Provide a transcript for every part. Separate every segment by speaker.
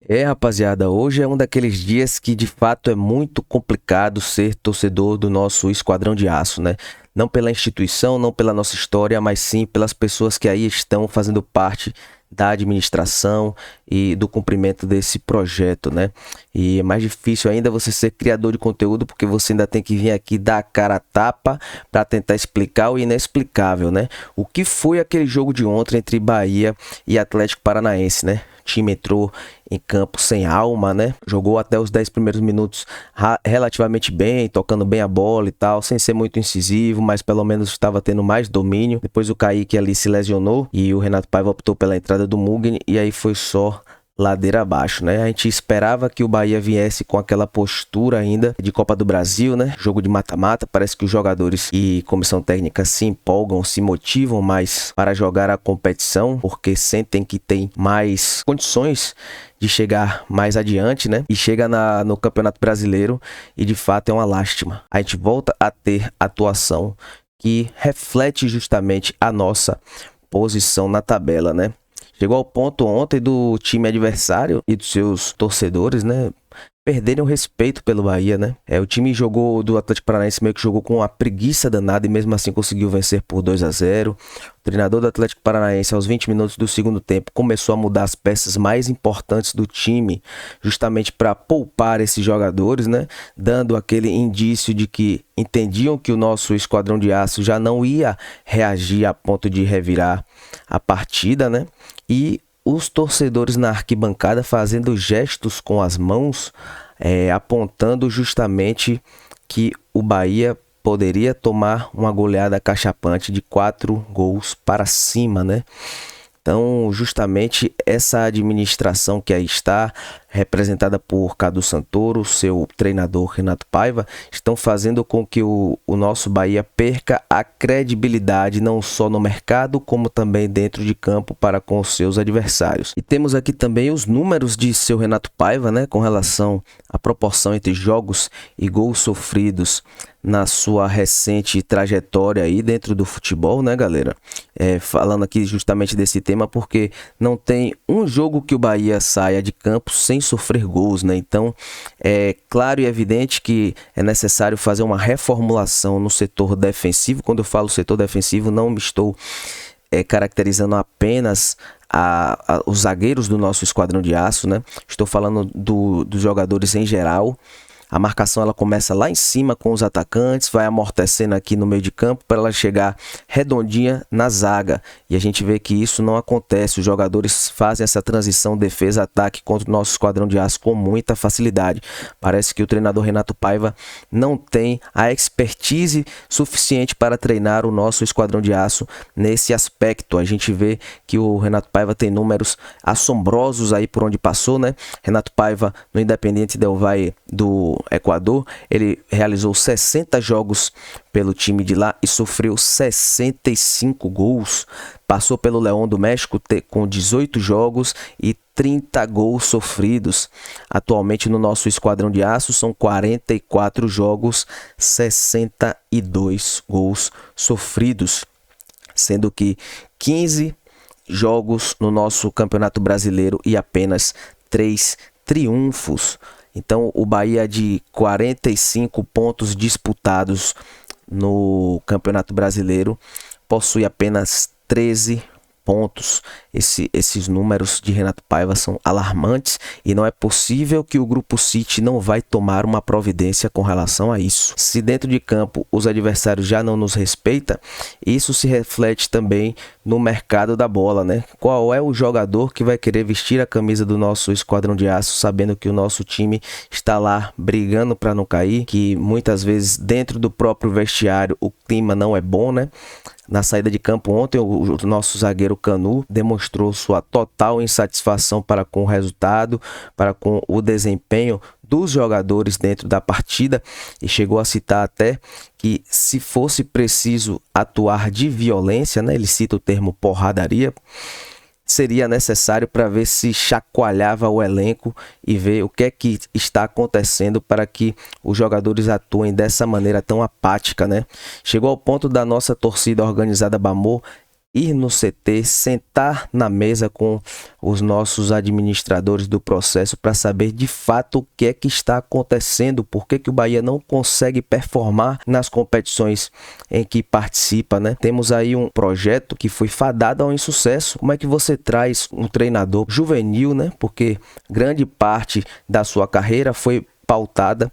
Speaker 1: Rapaziada, hoje é um daqueles dias que de fato é muito complicado ser torcedor do nosso Esquadrão de Aço, né? Não pela instituição, não pela nossa história, mas sim pelas pessoas que aí estão fazendo parte da administração e do cumprimento desse projeto, né? E é mais difícil ainda você ser criador de conteúdo, porque você ainda tem que vir aqui dar a cara a tapa para tentar explicar o inexplicável, né? O que foi aquele jogo de ontem entre Bahia e Atlético Paranaense, né? O time entrou em campo sem alma, né? Jogou até os 10 primeiros minutos relativamente bem, tocando bem a bola e tal, sem ser muito incisivo, mas pelo menos estava tendo mais domínio. Depois o Kaique ali se lesionou e o Renato Paiva optou pela entrada do Mugni e aí foi só ladeira abaixo, né? A gente esperava que o Bahia viesse com aquela postura ainda de Copa do Brasil, né? Jogo de mata-mata, parece que os jogadores e comissão técnica se empolgam, se motivam mais para jogar a competição, porque sentem que tem mais condições de chegar mais adiante, né? E chega no Campeonato Brasileiro e de fato é uma lástima. A gente volta a ter atuação que reflete justamente a nossa posição na tabela, né? Chegou ao ponto ontem do time adversário e dos seus torcedores, né, perderem o respeito pelo Bahia, né? O time jogou do Atlético Paranaense meio que jogou com uma preguiça danada e mesmo assim conseguiu vencer por 2-0. O treinador do Atlético Paranaense, aos 20 minutos do segundo tempo, começou a mudar as peças mais importantes do time, justamente para poupar esses jogadores, né? Dando aquele indício de que entendiam que o nosso Esquadrão de Aço já não ia reagir a ponto de revirar a partida, né? E os torcedores na arquibancada fazendo gestos com as mãos, apontando justamente que o Bahia poderia tomar uma goleada cachapante de 4 gols para cima, né? Então, justamente essa administração que aí está, representada por Cadu Santoro, seu treinador Renato Paiva, estão fazendo com que o nosso Bahia perca a credibilidade não só no mercado, como também dentro de campo para com os seus adversários. E temos aqui também os números de seu Renato Paiva, né, com relação à proporção entre jogos e gols sofridos na sua recente trajetória aí dentro do futebol, né, galera? Falando aqui justamente desse tema, porque não tem um jogo que o Bahia saia de campo sem sofrer gols, né? Então, é claro e evidente que é necessário fazer uma reformulação no setor defensivo. Quando eu falo setor defensivo, não me estou caracterizando apenas os zagueiros do nosso Esquadrão de Aço, né? Estou falando dos jogadores em geral. A marcação ela começa lá em cima com os atacantes, vai amortecendo aqui no meio de campo para ela chegar redondinha na zaga. E a gente vê que isso não acontece. Os jogadores fazem essa transição defesa-ataque contra o nosso Esquadrão de Aço com muita facilidade. Parece que o treinador Renato Paiva não tem a expertise suficiente para treinar o nosso Esquadrão de Aço nesse aspecto. A gente vê que o Renato Paiva tem números assombrosos aí por onde passou, né? Renato Paiva no Independiente Del Valle do Equador, ele realizou 60 jogos pelo time de lá e sofreu 65 gols. Passou pelo León do México com 18 jogos e 30 gols sofridos. Atualmente no nosso Esquadrão de Aço são 44 jogos, 62 gols sofridos, sendo que 15 jogos no nosso Campeonato Brasileiro e apenas 3 triunfos. Então, o Bahia de 45 pontos disputados no Campeonato Brasileiro possui apenas 13 pontos. Esses números de Renato Paiva são alarmantes e não é possível que o Grupo City não vai tomar uma providência com relação a isso. Se dentro de campo os adversários já não nos respeitam, isso se reflete também no mercado da bola, né? Qual é o jogador que vai querer vestir a camisa do nosso Esquadrão de Aço, sabendo que o nosso time está lá brigando para não cair, que muitas vezes dentro do próprio vestiário o clima não é bom, né? Na saída de campo ontem, o nosso zagueiro Canu demonstrou sua total insatisfação para com o resultado, para com o desempenho dos jogadores dentro da partida e chegou a citar até que se fosse preciso atuar de violência, né, ele cita o termo porradaria, seria necessário para ver se chacoalhava o elenco e ver o que é que está acontecendo para que os jogadores atuem dessa maneira tão apática, né? Chegou ao ponto da nossa torcida organizada Bamor ir no CT, sentar na mesa com os nossos administradores do processo para saber de fato o que é que está acontecendo, por que que o Bahia não consegue performar nas competições em que participa, né? Temos aí um projeto que foi fadado ao insucesso. Como é que você traz um treinador juvenil, né? Porque grande parte da sua carreira foi pautada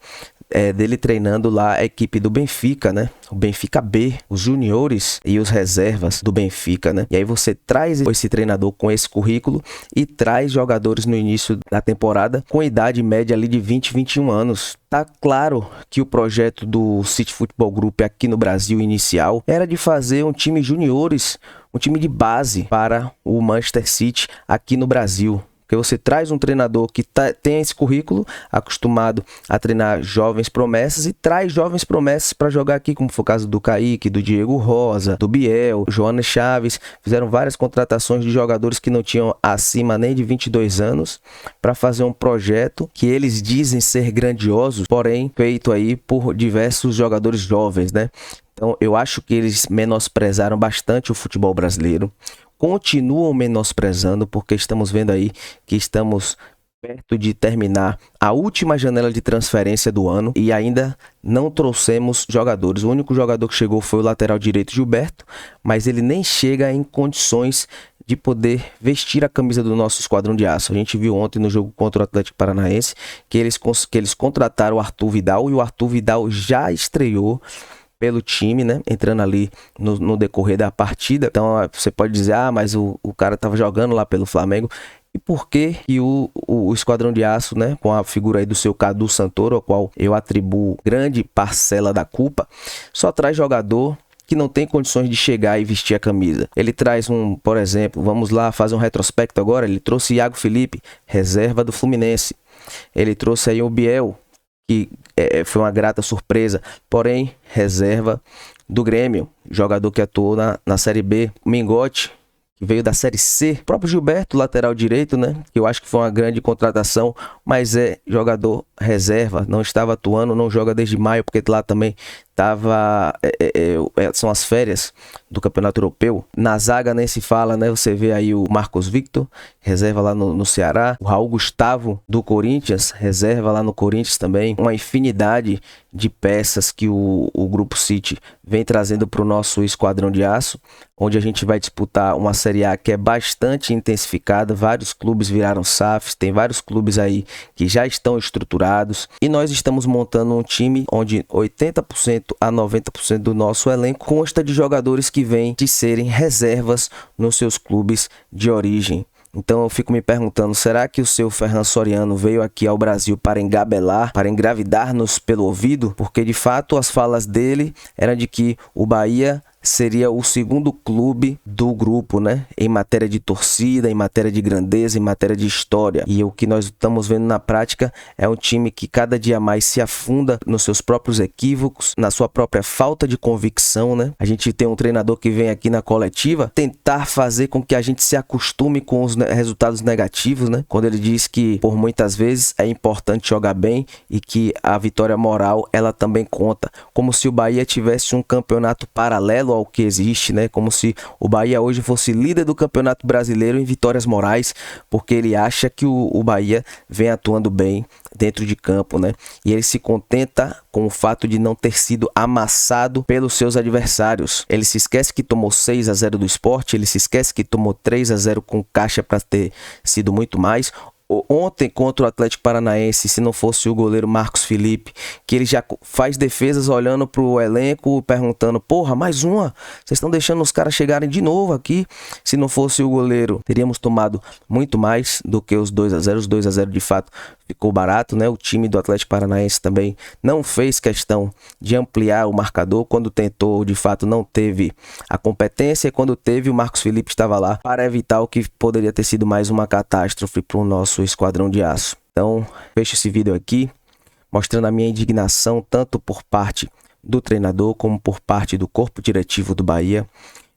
Speaker 1: dele treinando lá a equipe do Benfica, né? O Benfica B, os juniores e os reservas do Benfica, né? E aí você traz esse treinador com esse currículo e traz jogadores no início da temporada com idade média ali de 20, 21 anos. Tá claro que o projeto do City Futebol Group aqui no Brasil inicial era de fazer um time juniores, um time de base para o Manchester City aqui no Brasil. Porque você traz um treinador que tem esse currículo, acostumado a treinar jovens promessas, e traz jovens promessas para jogar aqui, como foi o caso do Kaique, do Diego Rosa, do Biel, Joana Chaves. Fizeram várias contratações de jogadores que não tinham acima nem de 22 anos para fazer um projeto que eles dizem ser grandioso, porém feito aí por diversos jogadores jovens, né? Então eu acho que eles menosprezaram bastante o futebol brasileiro. Continuam menosprezando, porque estamos vendo aí que estamos perto de terminar a última janela de transferência do ano e ainda não trouxemos jogadores. O único jogador que chegou foi o lateral direito Gilberto, mas ele nem chega em condições de poder vestir a camisa do nosso esquadrão de aço. A gente viu ontem no jogo contra o Atlético Paranaense que eles contrataram o Arthur Vidal, e o Arthur Vidal já estreou pelo time, né? Entrando ali no decorrer da partida. Então você pode dizer, mas o cara estava jogando lá pelo Flamengo. E por que o Esquadrão de Aço, né, com a figura aí do seu Cadu Santoro, ao qual eu atribuo grande parcela da culpa, só traz jogador que não tem condições de chegar e vestir a camisa? Ele traz por exemplo, vamos lá fazer um retrospecto agora, ele trouxe Iago Felipe, reserva do Fluminense. Ele trouxe aí o Biel, que foi uma grata surpresa, porém reserva do Grêmio, jogador que atuou na Série B. Mingote, que veio da Série C. O próprio Gilberto, lateral direito, né? Que eu acho que foi uma grande contratação, mas é jogador reserva, não estava atuando, não joga desde maio, porque lá também são as férias do Campeonato Europeu. Na zaga nem se fala, né? Você vê aí o Marcos Victor, reserva lá no Ceará. O Raul Gustavo, do Corinthians, reserva lá no Corinthians também. Uma infinidade de peças que o Grupo City vem trazendo para o nosso Esquadrão de Aço, onde a gente vai disputar uma Série A que é bastante intensificada. Vários clubes viraram SAFs, tem vários clubes aí que já estão estruturados, e nós estamos montando um time onde 80% a 90% do nosso elenco consta de jogadores que vêm de serem reservas nos seus clubes de origem. Então eu fico me perguntando, será que o seu Ferran Soriano veio aqui ao Brasil para engabelar, para engravidar-nos pelo ouvido? Porque de fato as falas dele eram de que o Bahia seria o segundo clube do grupo, né? Em matéria de torcida, em matéria de grandeza, em matéria de história. E o que nós estamos vendo na prática é um time que cada dia mais se afunda nos seus próprios equívocos, na sua própria falta de convicção, né? A gente tem um treinador que vem aqui na coletiva tentar fazer com que a gente se acostume com os resultados negativos, né? Quando ele diz que por muitas vezes é importante jogar bem e que a vitória moral ela também conta, como se o Bahia tivesse um campeonato paralelo ao que existe, né? Como se o Bahia hoje fosse líder do Campeonato Brasileiro em vitórias morais, porque ele acha que o Bahia vem atuando bem dentro de campo, né? E ele se contenta com o fato de não ter sido amassado pelos seus adversários. Ele se esquece que tomou 6-0 do Sport, ele se esquece que tomou 3-0 com Caixa para ter sido muito mais. Ontem contra o Atlético Paranaense, se não fosse o goleiro Marcos Felipe, que ele já faz defesas olhando pro elenco, perguntando, porra, mais uma? Vocês estão deixando os caras chegarem de novo aqui? Se não fosse o goleiro, teríamos tomado muito mais do que os 2-0. Os 2-0 de fato ficou barato, né? O time do Atlético Paranaense também não fez questão de ampliar o marcador. Quando tentou, de fato, não teve a competência. E quando teve, o Marcos Felipe estava lá para evitar o que poderia ter sido mais uma catástrofe para o nosso Esquadrão de Aço. Então, fecho esse vídeo aqui, mostrando a minha indignação, tanto por parte do treinador, como por parte do corpo diretivo do Bahia.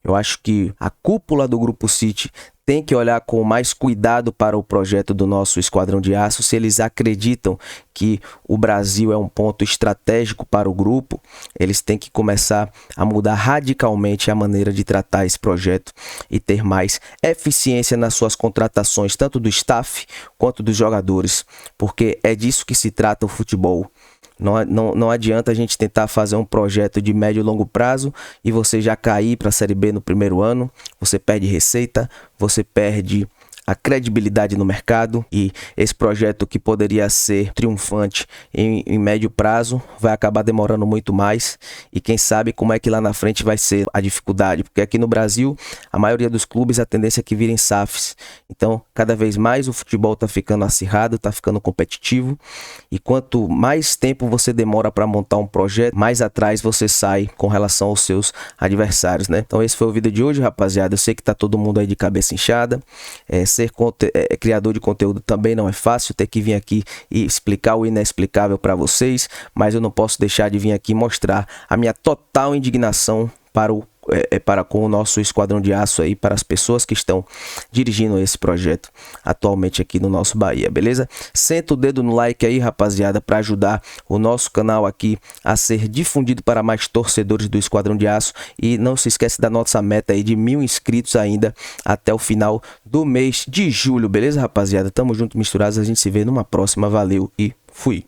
Speaker 1: Eu acho que a cúpula do Grupo City tem que olhar com mais cuidado para o projeto do nosso Esquadrão de Aço. Se eles acreditam que o Brasil é um ponto estratégico para o grupo, eles têm que começar a mudar radicalmente a maneira de tratar esse projeto e ter mais eficiência nas suas contratações, tanto do staff quanto dos jogadores, porque é disso que se trata o futebol. Não adianta a gente tentar fazer um projeto de médio e longo prazo e você já cair para a Série B no primeiro ano. Você perde receita, você perde a credibilidade no mercado, e esse projeto que poderia ser triunfante em médio prazo vai acabar demorando muito mais, e quem sabe como é que lá na frente vai ser a dificuldade, porque aqui no Brasil a maioria dos clubes a tendência é que virem SAFs. Então cada vez mais o futebol está ficando acirrado, está ficando competitivo, e quanto mais tempo você demora para montar um projeto, mais atrás você sai com relação aos seus adversários, né? Então esse foi o vídeo de hoje, rapaziada. Eu sei que tá todo mundo aí de cabeça inchada. Ser criador de conteúdo também não é fácil, ter que vir aqui e explicar o inexplicável para vocês, mas eu não posso deixar de vir aqui mostrar a minha total indignação para com o nosso Esquadrão de Aço aí, para as pessoas que estão dirigindo esse projeto atualmente aqui no nosso Bahia, beleza? Senta o dedo no like aí, rapaziada, para ajudar o nosso canal aqui a ser difundido para mais torcedores do Esquadrão de Aço, e não se esquece da nossa meta aí de 1000 inscritos ainda até o final do mês de julho, beleza, rapaziada? Tamo junto, misturados, a gente se vê numa próxima, valeu e fui!